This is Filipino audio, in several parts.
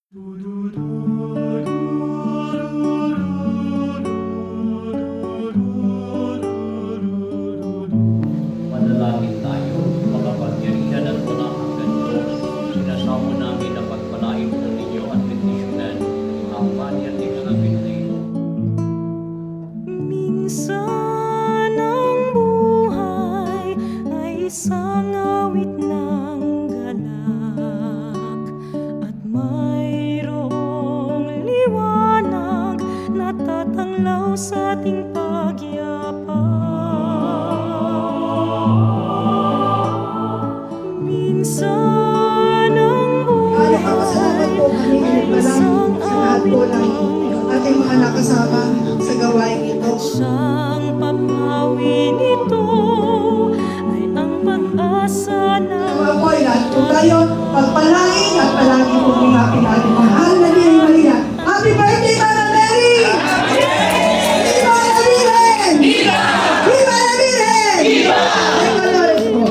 Manalangin tayo, makapangyarihan at manakagan Diyos. Sinasamo namin na pagpalain po ninyo at bendisyonan ang banyan ni sa Pilipino. Minsan ang buhay ay isang awit ng galak at mayroong liwanag na tatanglaw sa ating pagyapak. Minsan ang buhay Pasalamat po kami ay isang sa lahat po ng ating mga nakasama sa gawain ito. Siyang papawi nito ay ang pag-asa na Mga po ay lahat po tayo pagpalain at palagi po ingapin natin mahal na Birhen Maria. Happy birthday, Mama Mary! Viva la Virgen! Viva! Viva la Virgen! Viva! Viva Lourdes po!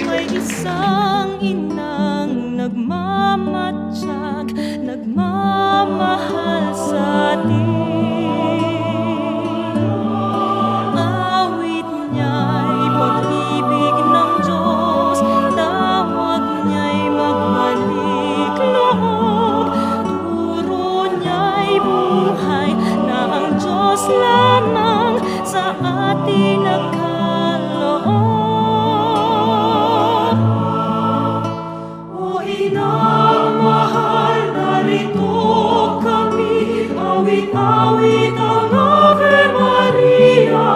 may isang inang nagmamatsyag, nagmamahal sa atin. Awit niya'y pag-ibig ng Diyos, tawag niya'y magbalik loob, turo niya'y buhay na ang Diyos lamang sa atin nagkaloob. O inang mahal, narito kami, awit-awit ang Ave Maria,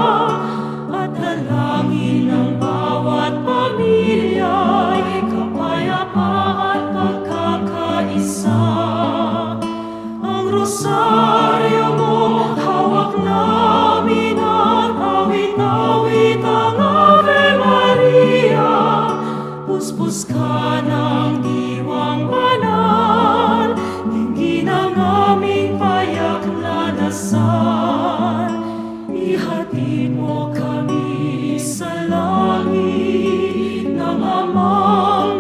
at dalangin ng bawat pamilya'y kapayapaan at pagkakaisa. Ang rosaryo mo, hawak namin at awit-awit ang Ave Maria. Puspos ka ng diwang banal, dinggin ang aming payak na dasal. Ihatid mo kami sa langit ng amang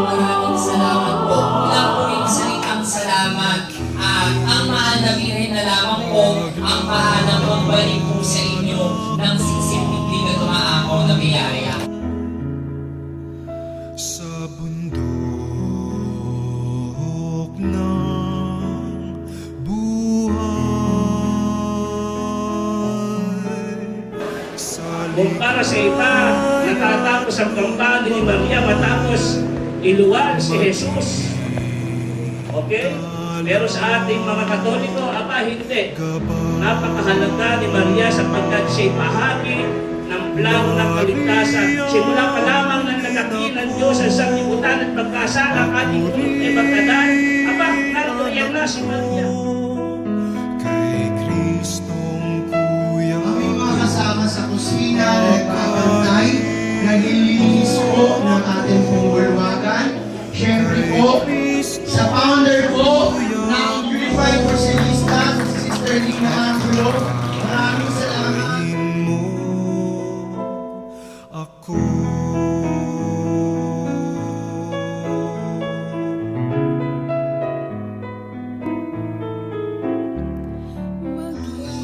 Maraming salamat po. Wala po yung salitang salamat. At ang mahal na Birhen na lamang po ang pahanang magbalik po sa inyo ng siksipigli na tumaakaw na biyaya. Sa bundok ng buhay Kung para sa ita, natatapos ang kampanya ni Maria matapos iluwal si Jesus. Okay? Pero sa ating mga Katoliko, aba hindi. Napakahalaga ni Maria sapagkat siya'y bahagi ng plano ng kaligtasan. Simula pa lamang ng nagaki ng Diyos ang sanglibutan at pagkasala ang ating unang ay magkadan. Aba, narito na si Maria. kay Kristong kuya. Aming mga kasama sa kusina, nagpapantay, naglilinis po ng ating pong bulwagan. Siyempre po, sa founder po ng Unified Porcelista, si Sister Lina Angulo, maraming salamat. Mo ako.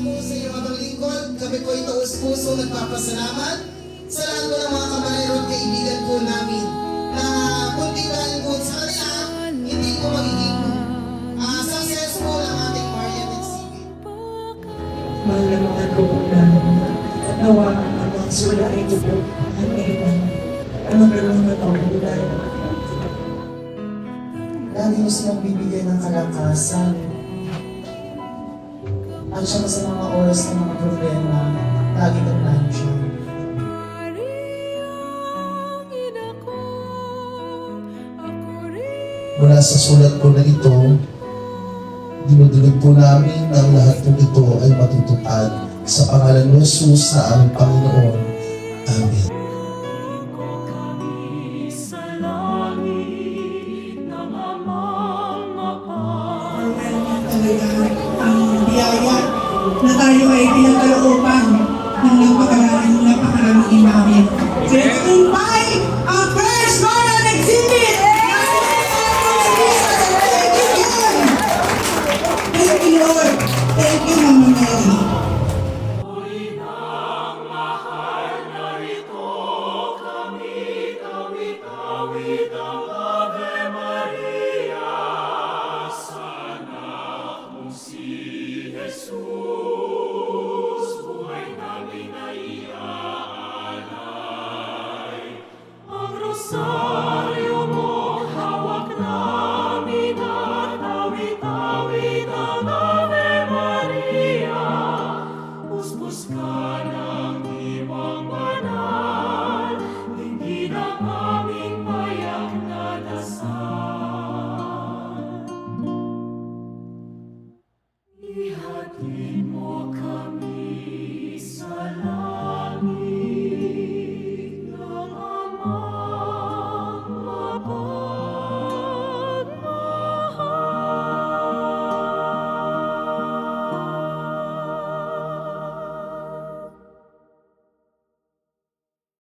Po sa iyo mga lingkod, kami po ito puso nagpapasalamat sa lahat po ng mga kamarero at kaibigan po namin na kundi dahil po sa kanila, hindi po magiging successful ang ating Marian Exhibit. Mahal na mga kaunan at nawa ang mga sulain ito po ang ilan ang magkaroon ng kaunan. Lagi mo silang bibigyan ng kalakasan. At saka sa mga oras ng mga problema, lagi kang nandiyan. Mula sa sulat ko na ito, dinudulog po namin na ang lahat ng ito ay matutupad sa pangalan ni Jesus na aming Panginoon. Amen. Kami sa langit ng Ama ay pinagkalooban ng napakaraming imahe. Let's invite ang first Royal Exhibit! Thank you, Lord. Thank you, Mama Mary. Awit ang Ave Maria, sana kung si Jesus buhay namin ay iaalay. Ang rosaryo mo hawak namin at awit-awit ang Ave Maria, puspos ka ng diwang banal, lingid ang aming payak na dasal. Ihati